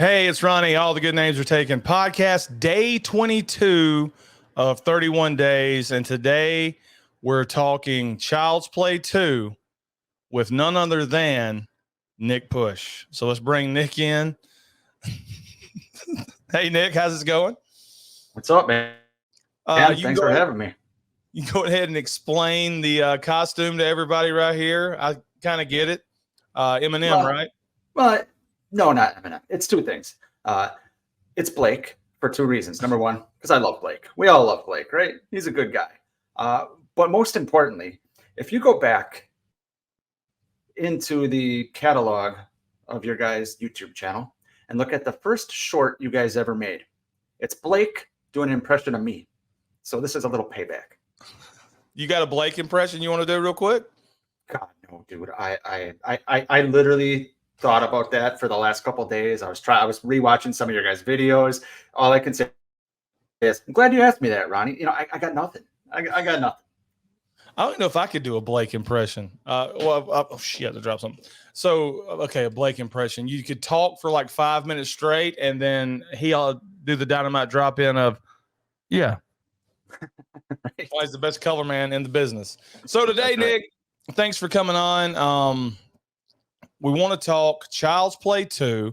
Hey, it's Ronnie. All the good names are taken. Podcast day 22 of 31 days. And today we're talking Child's Play 2 with none other than Nick Push. So let's bring Nick in. Hey, Nick, how's it going? What's up, man? Thanks for having me. You go ahead and explain the costume to everybody right here. I kind of get it. Eminem, right? Well, no, not Eminem. It's two things. It's Blake for two reasons. Number one, because I love Blake. We all love Blake, right? He's a good guy. But most importantly, if you go back into the catalog of your guys' YouTube channel and look at the first short you guys ever made, it's Blake doing an impression of me. So this is a little payback. You got a Blake impression you want to do real quick? God, no, dude. I literally thought about that for the last couple of days. I was rewatching some of your guys' videos. All I can say is, I'm glad you asked me that, Ronnie. You know, I got nothing. I got nothing. I don't know if I could do a Blake impression. Oh shit, I had to drop something. So, okay, a Blake impression. You could talk for like 5 minutes straight, and then he'll do the dynamite drop in of, yeah. Right. He's the best color man in the business. So today, Nick, thanks for coming on. We want to talk Child's Play 2,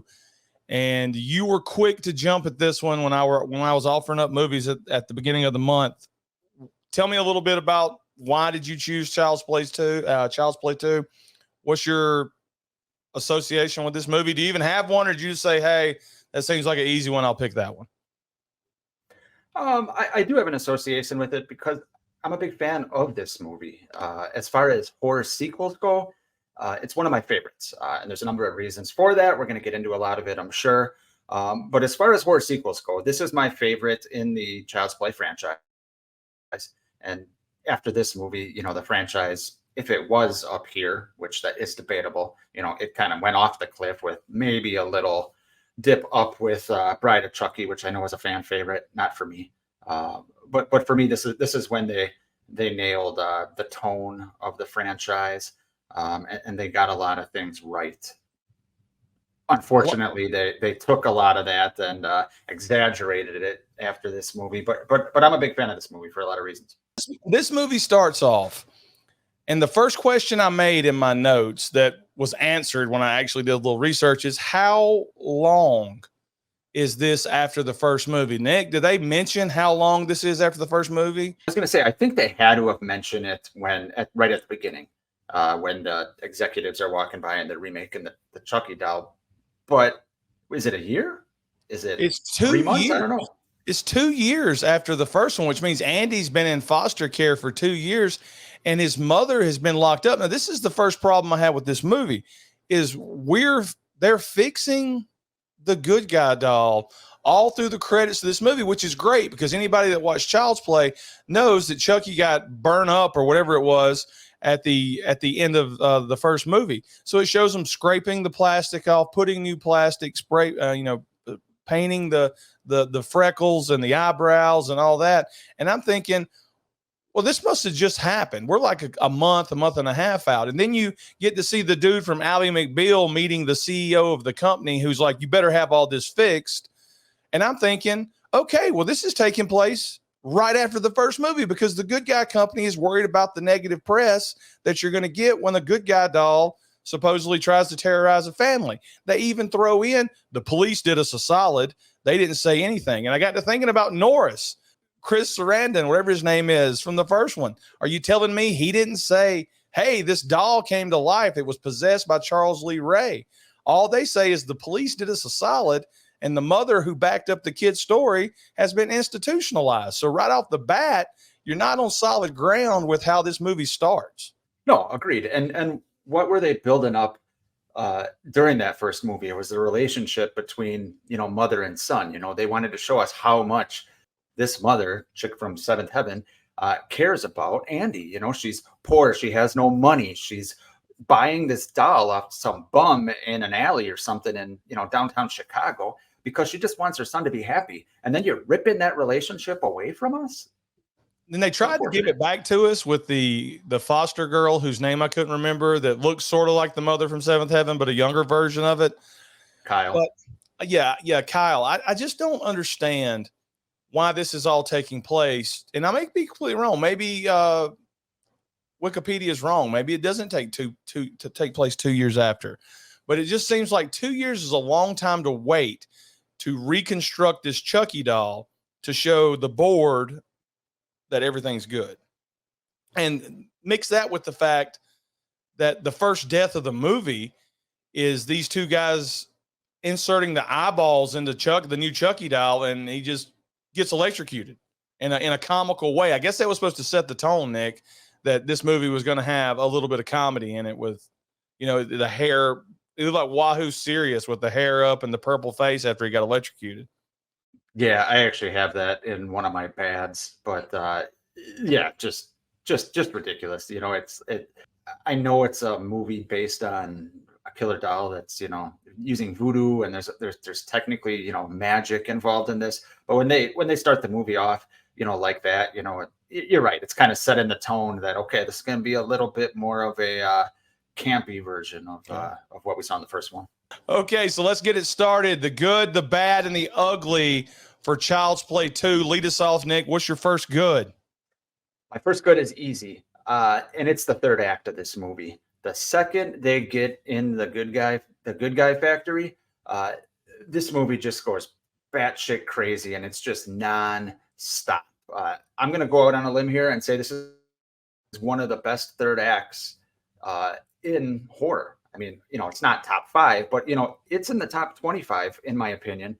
and you were quick to jump at this one when I was offering up movies at the beginning of the month. Tell me a little bit about why did you choose Child's Play 2? Child's Play 2. What's your association with this movie? Do you even have one, or did you just say, "Hey, that seems like an easy one, I'll pick that one"? I do have an association with it because I'm a big fan of this movie. As far as horror sequels go, it's one of my favorites. And there's a number of reasons for that. We're going to get into a lot of it, I'm sure. But as far as horror sequels go, this is my favorite in the Child's Play franchise. And after this movie, you know, the franchise, if it was up here, which that is debatable, you know, it kind of went off the cliff with maybe a little dip up with Bride of Chucky, which I know is a fan favorite, not for me. But for me, this is when they nailed the tone of the franchise, and they got a lot of things right. Unfortunately, they took a lot of that and exaggerated it after this movie. But I'm a big fan of this movie for a lot of reasons. This movie starts off, and the first question I made in my notes that was answered when I actually did a little research is, how long is this after the first movie? Nick, did they mention how long this is after the first movie? I was going to say, I think they had to have mentioned it right at the beginning, when the executives are walking by and they're remaking the Chucky doll. But is it a year? It's 3 months? years. I don't know. It's 2 years after the first one, which means Andy's been in foster care for 2 years and his mother has been locked up. Now, this is the first problem I have with this movie is they're fixing the good guy doll all through the credits of this movie, which is great because anybody that watched Child's Play knows that Chucky got burned up or whatever it was at the end of the first movie. So it shows them scraping the plastic off, putting new plastic, spray, painting the freckles and the eyebrows and all that. And I'm thinking, well, this must have just happened. We're like a month and a half out. And then you get to see the dude from Ally McBeal meeting the CEO of the company who's like, you better have all this fixed. And I'm thinking, okay, well, this is taking place right after the first movie because the good guy company is worried about the negative press that you're going to get when the good guy doll supposedly tries to terrorize a family. They even throw in the police did us a solid. They didn't say anything. And I got to thinking about Norris, Chris Sarandon, whatever his name is from the first one. Are you telling me he didn't say, hey, this doll came to life? It was possessed by Charles Lee Ray. All they say is the police did us a solid. And the mother who backed up the kid's story has been institutionalized. So right off the bat, you're not on solid ground with how this movie starts. No, agreed. And what were they building up during that first movie? It was the relationship between, you know, mother and son. You know, they wanted to show us how much this mother, chick from Seventh Heaven, cares about Andy. You know, she's poor. She has no money. She's buying this doll off some bum in an alley or something in, you know, downtown Chicago because she just wants her son to be happy. And then you're ripping that relationship away from us. Then they tried to give it back to us with the foster girl whose name I couldn't remember that looks sort of like the mother from Seventh Heaven, but a younger version of it. Kyle. But Yeah, Kyle. I just don't understand why this is all taking place. And I may be completely wrong. Maybe Wikipedia is wrong. Maybe it doesn't take to take place 2 years after. But it just seems like 2 years is a long time to wait to reconstruct this Chucky doll to show the board that everything's good. And mix that with the fact that the first death of the movie is these two guys inserting the eyeballs into the new Chucky doll, and he just gets electrocuted in a comical way. I guess that was supposed to set the tone, Nick, that this movie was going to have a little bit of comedy in it with, the hair. It looked like Wahoo Serious with the hair up and the purple face after he got electrocuted. Yeah, I actually have that in one of my pads, but yeah, just ridiculous. I know it's a movie based on a killer doll that's using voodoo, and there's technically magic involved in this. But when they start the movie off, like that, you're right. It's kind of set in the tone that okay, this is going to be a little bit more of a campy version of what we saw in the first one. Okay, so let's get it started. The good, the bad, and the ugly for Child's Play 2. Lead us off, Nick. What's your first good? My first good is easy, and it's the third act of this movie. The second they get in the good guy factory, this movie just goes batshit crazy, and it's just non-stop. I'm going to go out on a limb here and say this is one of the best third acts in horror. I mean, it's not top 5, but it's in the top 25 in my opinion.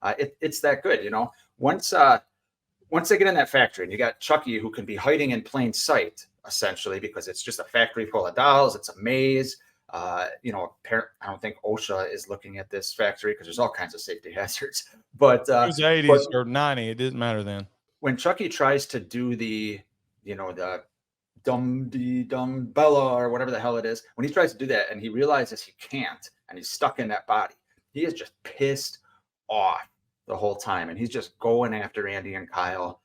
It's that good. Once they get in that factory, and you got Chucky, who can be hiding in plain sight, essentially, because it's just a factory full of dolls. It's a maze. I don't think OSHA is looking at this factory because there's all kinds of safety hazards. But it was 80s or 90. It didn't matter then. When Chucky tries to do the dumb Bella or whatever the hell it is, when he tries to do that and he realizes he can't, and he's stuck in that body, he is just pissed off the whole time, and he's just going after Andy and Kyle,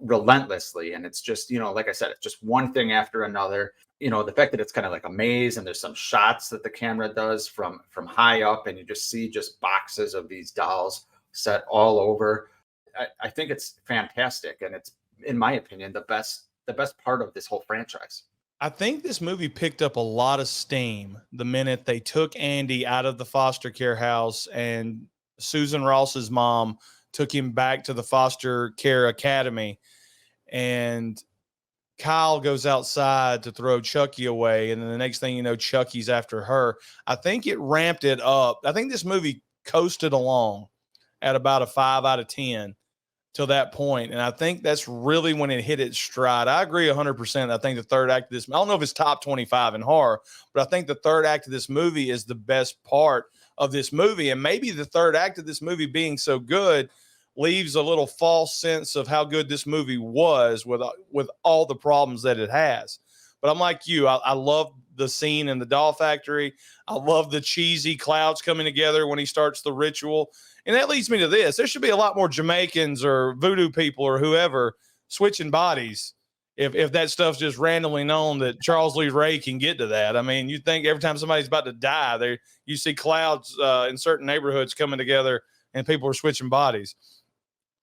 relentlessly. And it's just, like I said, it's just one thing after another. The fact that it's kind of like a maze, and there's some shots that the camera does from high up, and you just see just boxes of these dolls set all over. I think it's fantastic, and it's, in my opinion, the best part of this whole franchise. I think this movie picked up a lot of steam the minute they took Andy out of the foster care house, and Susan Ross's mom took him back to the foster care academy, and Kyle goes outside to throw Chucky away. And then the next thing you know, Chucky's after her. I think it ramped it up. I think this movie coasted along at about a 5 out of 10 till that point. And I think that's really when it hit its stride. I agree 100%. I think the third act of this, I don't know if it's top 25 in horror, but I think the third act of this movie is the best part of this movie. And maybe the third act of this movie being so good leaves a little false sense of how good this movie was with all the problems that it has. But I'm like you. I love the scene in the doll factory. I love the cheesy clouds coming together when he starts the ritual. And that leads me to this. There should be a lot more Jamaicans or voodoo people or whoever switching bodies if that stuff's just randomly known that Charles Lee Ray can get to that. I mean, you think every time somebody's about to die, you see clouds in certain neighborhoods coming together and people are switching bodies.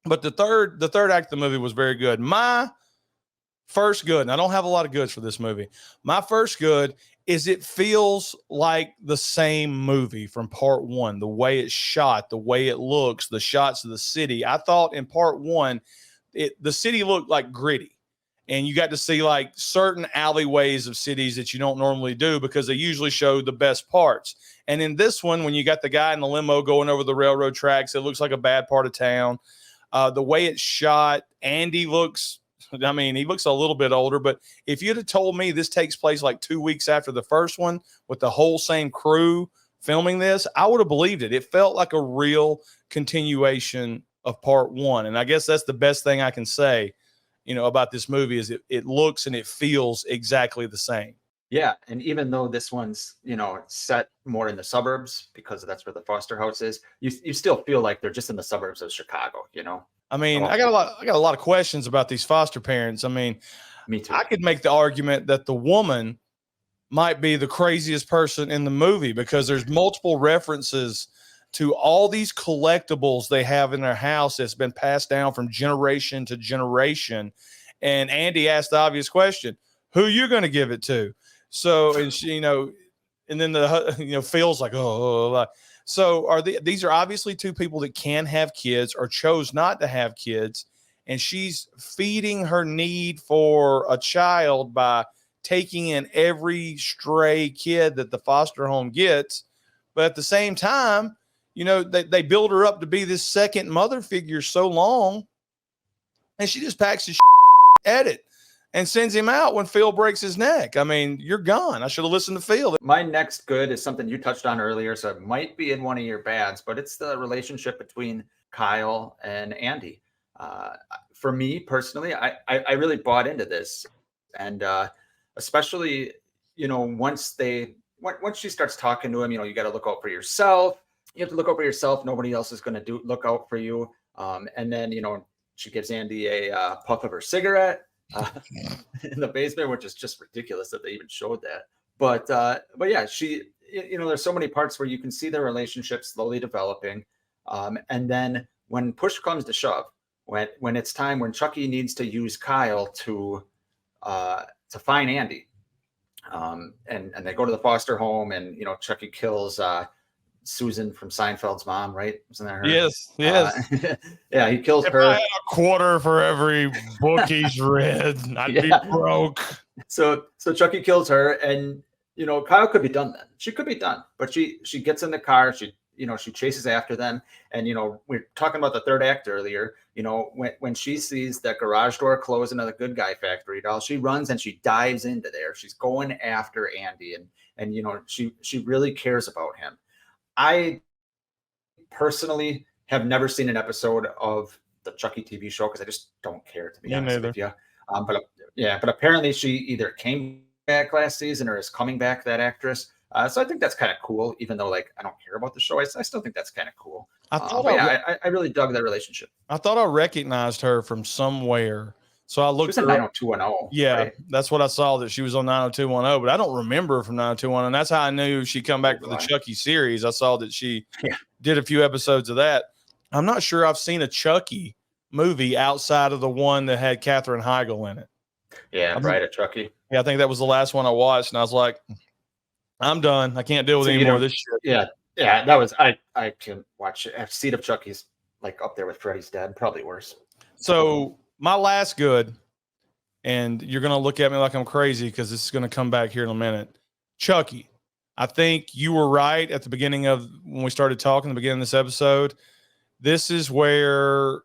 But the third act of the movie was very good. My first good, and I don't have a lot of goods for this movie. My first good is it feels like the same movie from part 1, the way it's shot, the way it looks, the shots of the city. I thought in part 1, the city looked like gritty. And you got to see like certain alleyways of cities that you don't normally do because they usually show the best parts. And in this one, when you got the guy in the limo going over the railroad tracks, it looks like a bad part of town. The way it's shot, Andy looks, he looks a little bit older, but if you'd have told me this takes place like 2 weeks after the first one with the whole same crew filming this, I would have believed it. It felt like a real continuation of part 1. And I guess that's the best thing I can say, about this movie is it looks and it feels exactly the same. Yeah. And even though this one's, set more in the suburbs because that's where the foster house is, you still feel like they're just in the suburbs of Chicago, I mean, I got a lot of questions about these foster parents. I mean, me too. I could make the argument that the woman might be the craziest person in the movie because there's multiple references to all these collectibles they have in their house that's been passed down from generation to generation. And Andy asked the obvious question, who you going to give it to? So, and she, and then Phil's like, oh. So these are obviously two people that can have kids or chose not to have kids. And she's feeding her need for a child by taking in every stray kid that the foster home gets. But at the same time, they build her up to be this second mother figure so long, and she just packs his at it and sends him out when Phil breaks his neck. I mean, you're gone. I should have listened to Phil. My next good is something you touched on earlier, so it might be in one of your bads, but it's the relationship between Kyle and Andy. For me personally, I really bought into this, and especially once she starts talking to him, you got to look out for yourself. You have to look out for yourself. Nobody else is going to look out for you. And then she gives Andy a puff of her cigarette in the basement, which is just ridiculous that they even showed that. But yeah, she, there's so many parts where you can see their relationship slowly developing. And then when push comes to shove, when it's time, when Chucky needs to use Kyle to find Andy, and they go to the foster home, and Chucky kills Susan from Seinfeld's mom, right? Wasn't that her? Yes. Yeah, he kills if her. I had a quarter for every book he's read, I'd be broke. So Chucky kills her, and Kyle could be done then. She could be done, but she gets in the car. She chases after them, and we're talking about the third act earlier. When she sees that garage door close into the good guy factory doll, she runs and she dives into there. She's going after Andy, and she really cares about him. I personally have never seen an episode of the Chucky TV show because I just don't care, to be honest with you. But apparently she either came back last season or is coming back, that actress. So I think that's kind of cool, even though I don't care about the show. I still think that's kind of cool. I really dug that relationship. I thought I recognized her from somewhere. So I looked at 90210. Yeah, right? That's what I saw, that she was on 90210, but I don't remember her from 90210. And that's how I knew she'd come back for the Chucky series. I saw that she did a few episodes of that. I'm not sure I've seen a Chucky movie outside of the one that had Katherine Heigl in it. Yeah, Bride of Chucky. Yeah, I think that was the last one I watched, and I was like, I'm done. I can't deal with any more of this shit. Yeah, that was I can watch it. Seed of Chucky's up there with Freddy's Dead, probably worse. So my last good, and you're going to look at me like I'm crazy because this is going to come back here in a minute. Chucky. I think you were right at the beginning of when we started talking, the beginning of this episode. This is where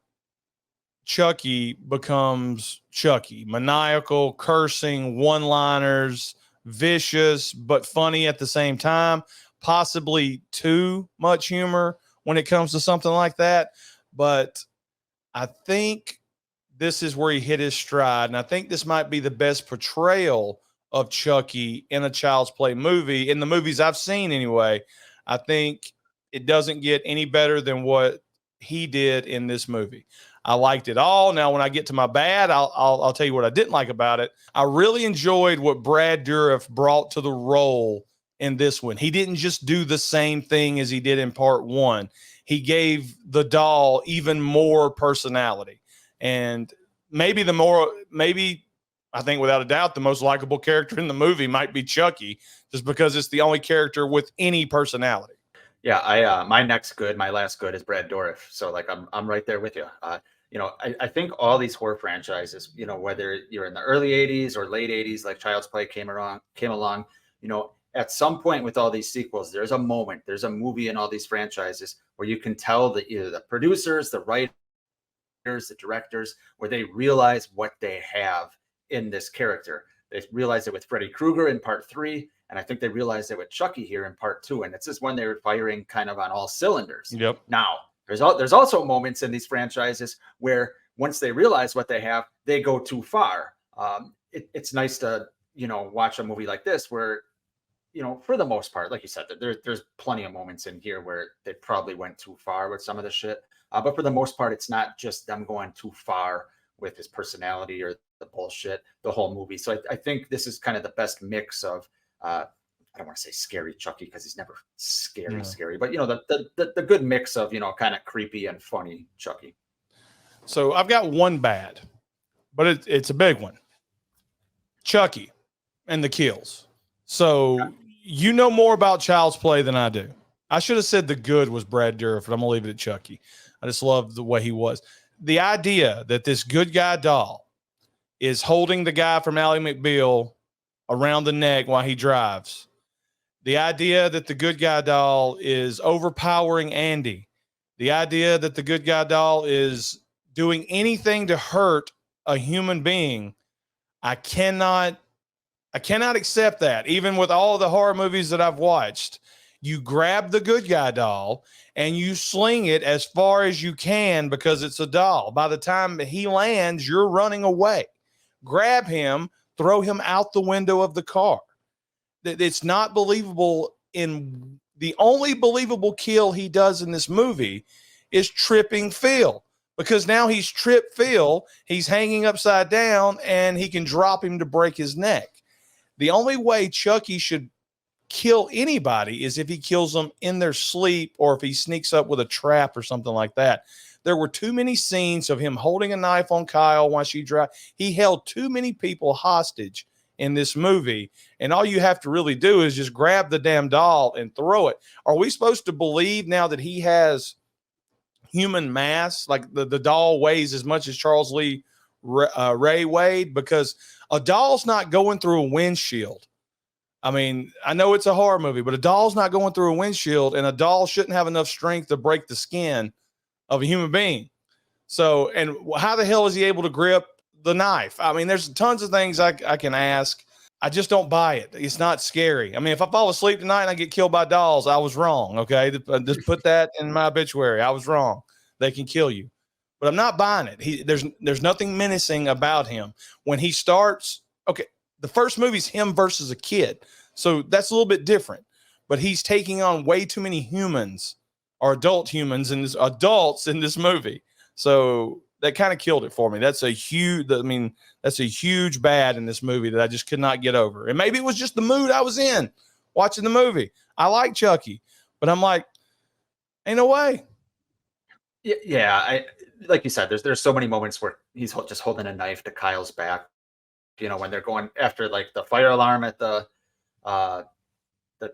Chucky becomes Chucky. Maniacal, cursing, one-liners, vicious, but funny at the same time. Possibly too much humor when it comes to something like that. But I think this is where he hit his stride. And I think this might be the best portrayal of Chucky in a Child's Play movie, in the movies I've seen anyway. I think it doesn't get any better than what he did in this movie. I liked it all. Now, when I get to my bad, I'll tell you what I didn't like about it. I really enjoyed what Brad Dourif brought to the role in this one. He didn't just do the same thing as he did in part one. He gave the doll even more personality. And maybe I think without a doubt, the most likable character in the movie might be Chucky, just because it's the only character with any personality. Yeah, my last good is Brad Dourif. So I'm right there with you. I think all these horror franchises, whether you're in the early 80s or late 80s, like Child's Play came along, at some point with all these sequels, there's a movie in all these franchises where you can tell that either the producers, the writers, the directors, where they realize what they have in this character. They realized it with Freddy Krueger in part 3, and I think they realized it with Chucky here in part 2. And it's just when they were firing kind of on all cylinders. Yep. Now, there's also moments in these franchises where once they realize what they have, they go too far. It's nice to watch a movie like this where, for the most part, like you said, there's plenty of moments in here where they probably went too far with some of the shit. But for the most part, it's not just them going too far with his personality or the bullshit, the whole movie. So I think this is kind of the best mix of, I don't want to say scary Chucky because he's never Yeah. scary, but the good mix of kind of creepy and funny Chucky. So I've got one bad, but it's a big one. Chucky and the kills. So you know more about Child's Play than I do. I should have said the good was Brad Dourif, but I'm gonna leave it at Chucky. I just love the way he was. The idea that this good guy doll is holding the guy from Ally McBeal around the neck while he drives. The idea that the good guy doll is overpowering Andy. The idea that the good guy doll is doing anything to hurt a human being. I cannot accept that. Even with all the horror movies that I've watched, you grab the good guy doll and you sling it as far as you can because it's a doll. By the time he lands, you're running away. Grab him, throw him out the window of the car. It's not believable. In the only believable kill he does in this movie is tripping Phil, because now he's tripped Phil, he's hanging upside down, and he can drop him to break his neck. The only way Chucky should kill anybody is if he kills them in their sleep or if he sneaks up with a trap or something like that. There were too many scenes of him holding a knife on Kyle while she drive. He held too many people hostage in this movie, and all you have to really do is just grab the damn doll and throw it. Are we supposed to believe now that he has human mass, like the doll weighs as much as Charles Lee Ray weighed? Because a doll's not going through a windshield. I mean, I know it's a horror movie, but a doll's not going through a windshield, and a doll shouldn't have enough strength to break the skin of a human being. So, and how the hell is he able to grip the knife? I mean, there's tons of things I can ask. I just don't buy it. It's not scary. I mean, if I fall asleep tonight and I get killed by dolls, I was wrong. Okay. Just put that in my obituary. I was wrong. They can kill you, but I'm not buying it. There's nothing menacing about him when he starts. Okay. The first movie's him versus a kid. So that's a little bit different, but he's taking on way too many humans or adults in this movie. So that kind of killed it for me. That's a huge bad in this movie that I just could not get over. And maybe it was just the mood I was in watching the movie. I like Chucky, but I'm like, ain't no way. Yeah. Like you said, there's so many moments where he's just holding a knife to Kyle's back. When they're going after like the fire alarm at the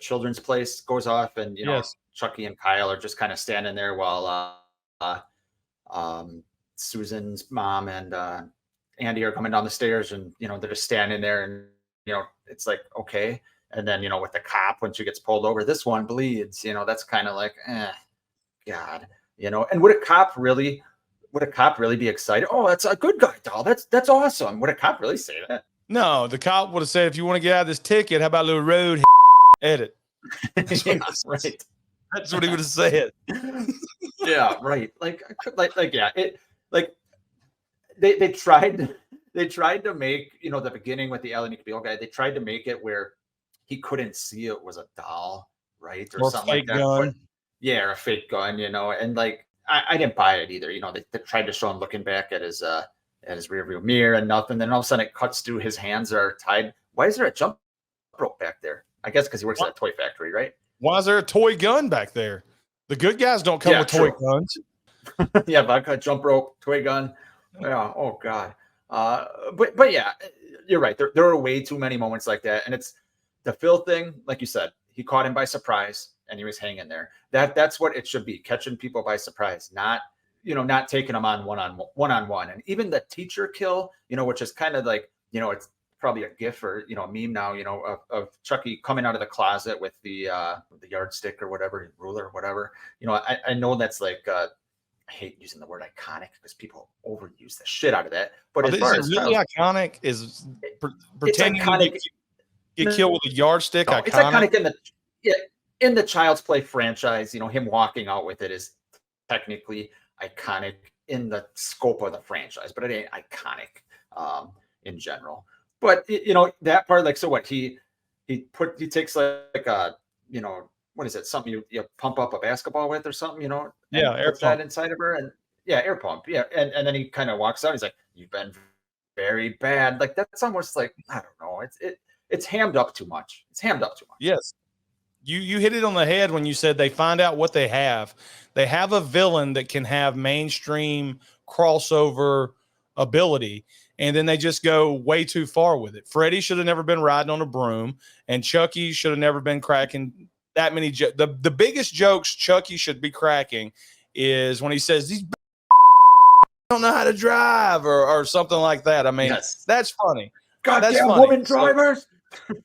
children's place goes off, and Yes. Chucky and Kyle are just kind of standing there while Susan's mom and Andy are coming down the stairs, and they're just standing there, and it's like, okay. And then with the cop, when she gets pulled over, this one bleeds. That's kind of like, God. And would a cop really be excited? Oh, that's a good guy doll. That's awesome. Would a cop really say that? No, the cop would have said, if you want to get out of this ticket, how about a little road edit? Yeah, right. That's what he would have said. Yeah, right. Yeah. They tried to make the beginning with the Ally McBeal guy. They tried to make it where he couldn't see it was a doll, right, or something like that. Gun. Yeah, or a fake gun, and like I didn't buy it either. They tried to show him looking back at his rearview mirror and nothing. Then all of a sudden it cuts through, his hands are tied. Why is there a jump rope back there? I guess because he works at a toy factory, right? Why is there a toy gun back there? The good guys don't come with toy guns. Yeah, but I've got jump rope, toy gun. Yeah. Oh God. But yeah, you're right. There are way too many moments like that, and it's the Phil thing. Like you said, he caught him by surprise, and he was hanging there. That's what it should be: catching people by surprise, not taking them on one-on-one. And even the teacher kill, which is kind of like, it's probably a gif or a meme now, of Chucky coming out of the closet with the yardstick or whatever, ruler or whatever. I know that's like I hate using the word iconic because people overuse the shit out of that. But as far as really iconic is pretending iconic. Get killed with a yardstick. No, it's iconic in the Child's Play franchise. Him walking out with it is technically iconic in the scope of the franchise, but it ain't iconic in general. But that part, like, so what he takes like a what is it, something you pump up a basketball with or something, yeah, air puts that inside of her, and air pump, and then he kind of walks out. He's like, you've been very bad. Like, that's almost like, I don't know, it's hammed up too much. Yes, You hit it on the head when you said they find out what they have. They have a villain that can have mainstream crossover ability, and then they just go way too far with it. Freddy should have never been riding on a broom, and Chucky should have never been cracking that many. The biggest jokes Chucky should be cracking is when he says these don't know how to drive or something like that. I mean, Yes. that's funny. Goddamn funny. woman drivers.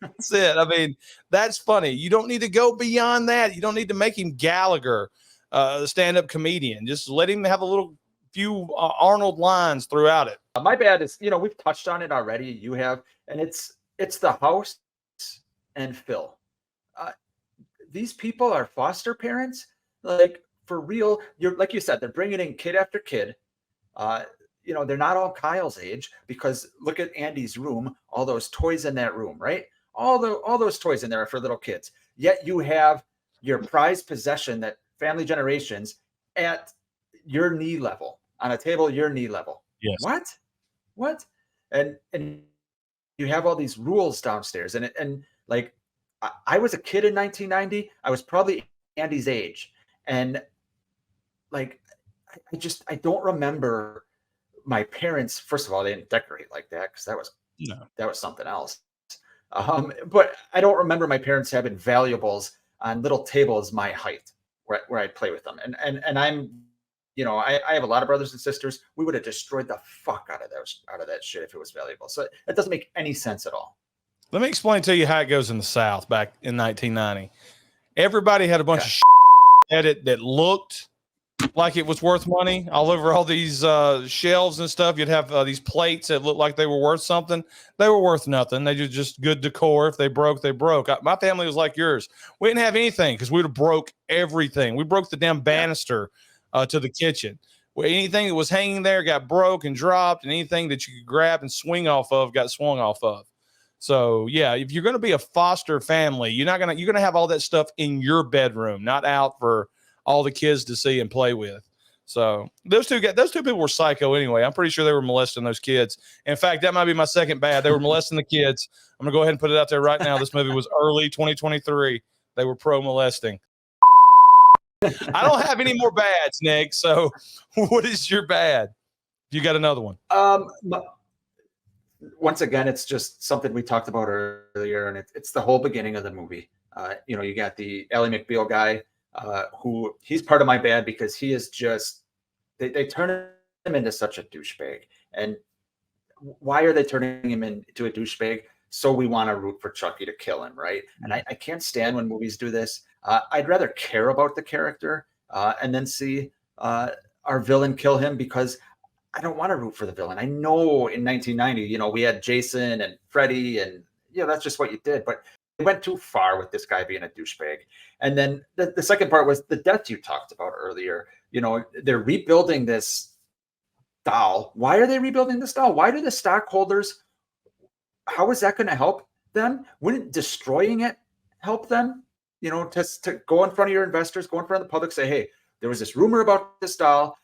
That's it. I mean, that's funny. You don't need to go beyond that. You don't need to make him Gallagher, a stand-up comedian. Just let him have a little few Arnold lines throughout it. My bad is, we've touched on it already. You have, and it's the house and Phil. These people are foster parents, like for real. You're like you said, they're bringing in kid after kid. They're not all Kyle's age, because look at Andy's room, all those toys in that room, right? All those toys in there are for little kids. Yet you have your prized possession, that family generations, at your knee level, on a table your knee level. Yes. What? And you have all these rules downstairs, and like I was a kid in 1990. I was probably Andy's age, and like I don't remember my parents. First of all, they didn't decorate like that, because that was something else. But I don't remember my parents having valuables on little tables my height where I'd play with them. And I'm, I have a lot of brothers and sisters. We would have destroyed the fuck out of that shit if it was valuable. So it doesn't make any sense at all. Let me explain to you how it goes in the South back in 1990. Everybody had a bunch of at it that looked like it was worth money all over all these shelves and stuff. You'd have these plates that looked like they were worth something. They were worth nothing. They were just good decor. If they broke, they broke. My family was like yours. We didn't have anything because we would have broke everything. We broke the damn banister to the kitchen. Anything that was hanging there got broke and dropped, and anything that you could grab and swing off of got swung off of. So yeah, if you're going to be a foster family, you're going to have all that stuff in your bedroom, not out for all the kids to see and play with. So those two people were psycho anyway. I'm pretty sure they were molesting those kids. In fact, that might be my second bad. They were molesting the kids. I'm gonna go ahead and put it out there right now. This movie was early 2023. They were pro molesting. I don't have any more bads, Nick. So what is your bad? You got another one? Once again, it's just something we talked about earlier, and it's the whole beginning of the movie. You got the Ally McBeal guy, who he's part of my bad because he is just, they turn him into such a douchebag. And why are they turning him into a douchebag? So we want to root for Chucky to kill him, right? And I can't stand when movies do this. I'd rather care about the character and then see our villain kill him, because I don't want to root for the villain. I know in 1990, we had Jason and Freddy, and that's just what you did. But it went too far with this guy being a douchebag. And then the second part was the death you talked about earlier. They're rebuilding this doll. Why are they rebuilding this doll? Why do the stockholders, how is that going to help them? Wouldn't destroying it help them? To go in front of your investors, go in front of the public, say, hey, there was this rumor about this doll.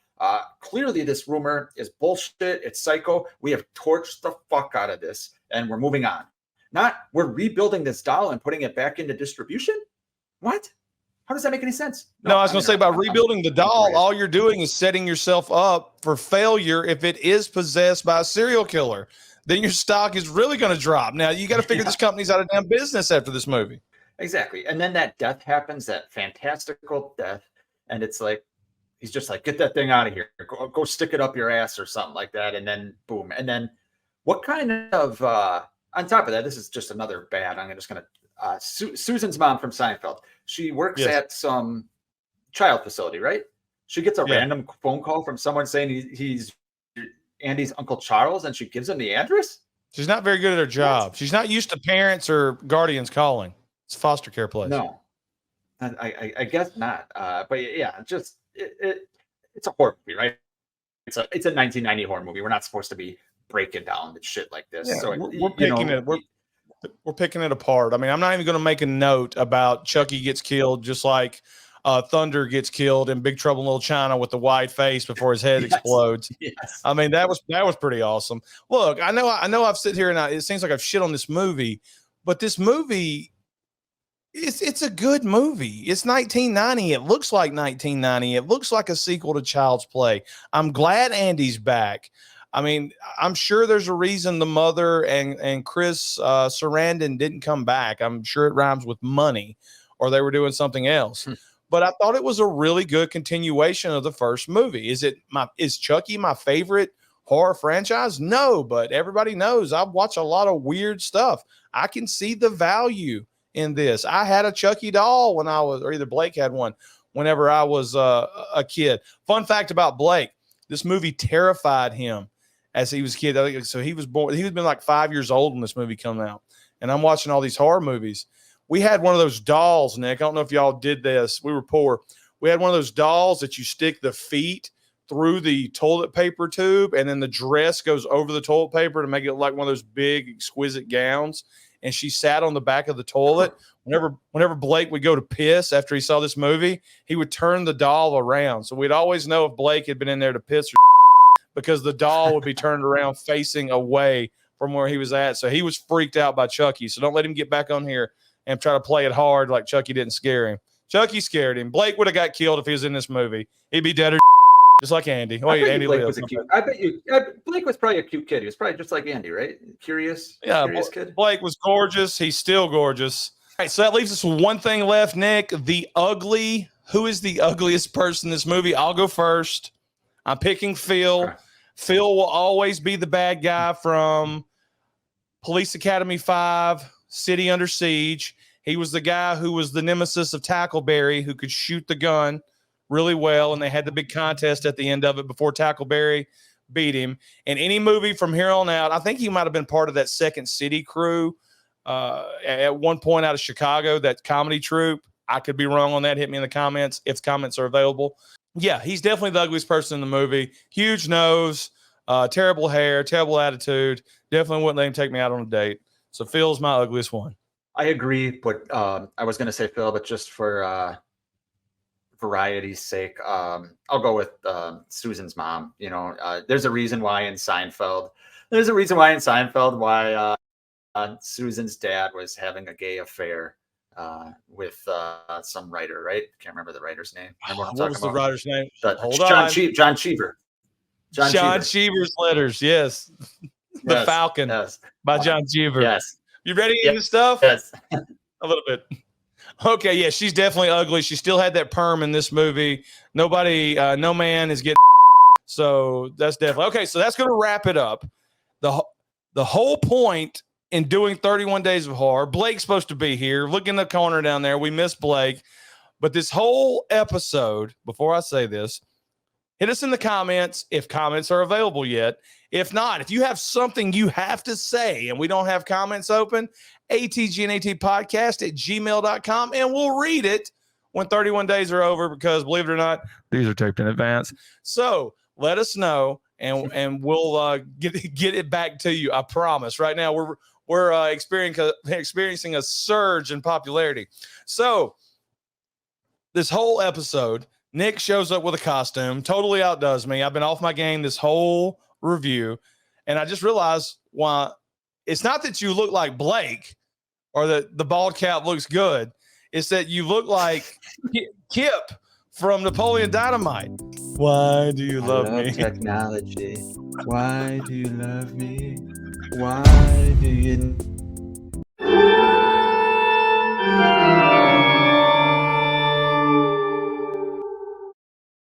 Clearly this rumor is bullshit. It's psycho. We have torched the fuck out of this and we're moving on. Not we're rebuilding this doll and putting it back into distribution. What? How does that make any sense? No, I was going to say about rebuilding the doll, all you're doing is setting yourself up for failure if it is possessed by a serial killer. Then your stock is really going to drop. Now, you got to figure this company's out of damn business after this movie. Exactly. And then that death happens, that fantastical death. And it's like, he's just like, get that thing out of here. Go stick it up your ass or something like that. And then boom. And then what kind of, on top of that, this is just another bad. I'm just going to, Susan's mom from Seinfeld. She works at some child facility, right? She gets a random phone call from someone saying he's Andy's Uncle Charles, and she gives him the address. She's not very good at her job. What? She's not used to parents or guardians calling. It's a foster care place. No, I guess not. But yeah, just it's a horror movie, right? It's a 1990 horror movie. We're not supposed to be breaking down shit like this. Yeah, so we're picking it. We're picking it apart. I mean, I'm not even going to make a note about Chucky gets killed, just like Thunder gets killed in Big Trouble in Little China with the wide face before his head explodes. Yes. I mean, that was pretty awesome. Look, I know I've sit here and it seems like I've shit on this movie, but this movie It's a good movie. It's 1990. It looks like 1990. It looks like a sequel to Child's Play. I'm glad Andy's back. I mean, I'm sure there's a reason the mother and Chris Sarandon didn't come back. I'm sure it rhymes with money, or they were doing something else. But I thought it was a really good continuation of the first movie. Is Chucky my favorite horror franchise? No, but everybody knows I watch a lot of weird stuff. I can see the value in this. I had a Chucky doll when I was, or either Blake had one whenever I was a kid. Fun fact about Blake, this movie terrified him as he was a kid. So he was born, he was been like 5 years old when this movie came out. And I'm watching all these horror movies. We had one of those dolls, Nick. I don't know if y'all did this. We were poor. We had one of those dolls that you stick the feet through the toilet paper tube, and then the dress goes over the toilet paper to make it like one of those big, exquisite gowns. And she sat on the back of the toilet. Whenever Blake would go to piss after he saw this movie, he would turn the doll around. So we'd always know if Blake had been in there to piss or because the doll would be turned around facing away from where he was at. So he was freaked out by Chucky. So don't let him get back on here and try to play it hard like Chucky didn't scare him. Chucky scared him. Blake would have got killed if he was in this movie. He'd be dead or just like Andy. Wait, Andy Blake was a cute. I bet you Blake was probably a cute kid. He was probably just like Andy, right? Curious kid. Blake was gorgeous. He's still gorgeous. All right, so that leaves us with one thing left, Nick. Who is the ugliest person in this movie? I'll go first. I'm picking Phil. Okay. Phil will always be the bad guy from Police Academy 5, City Under Siege. He was the guy who was the nemesis of Tackleberry, who could shoot the gun really well, and they had the big contest at the end of it before Tackleberry beat him. In any movie from here on out, I think he might have been part of that Second City crew at one point out of Chicago, that comedy troupe. I could be wrong on that. Hit me in the comments if comments are available. Yeah, he's definitely the ugliest person in the movie. Huge nose, terrible hair, terrible attitude. Definitely wouldn't let him take me out on a date. So Phil's my ugliest one. I agree, but I was going to say Phil, but just for variety's sake, I'll go with Susan's mom. You know, there's a reason why in Seinfeld, Susan's dad was having a gay affair with some writer, right? Can't remember the writer's name. What was the writer's name? John Cheever. John Cheever's Letters, yes. The Falcon by John Cheever. Yes. You ready to eat this stuff? Yes. A little bit. Okay, yeah, she's definitely ugly. She still had that perm in this movie. Nobody, no man is getting so that's definitely okay. So that's going to wrap it up. The whole point in doing 31 Days of Horror, Blake's supposed to be here. Look in the corner down there. We miss Blake. But this whole episode, before I say this, hit us in the comments if comments are available yet. If not, if you have something you have to say and we don't have comments open, atgnatpodcast@gmail.com, and we'll read it when 31 days are over because, believe it or not, these are taped in advance. So let us know, and we'll get it back to you. I promise. Right now, we're experiencing a surge in popularity. So this whole episode, Nick shows up with a costume, totally outdoes me. I've been off my game this whole review, and I just realized why. It's not that you look like Blake or that the bald cap looks good. It's that you look like Kip from Napoleon Dynamite. Why do you love me? Technology. Why do you love me? Why do you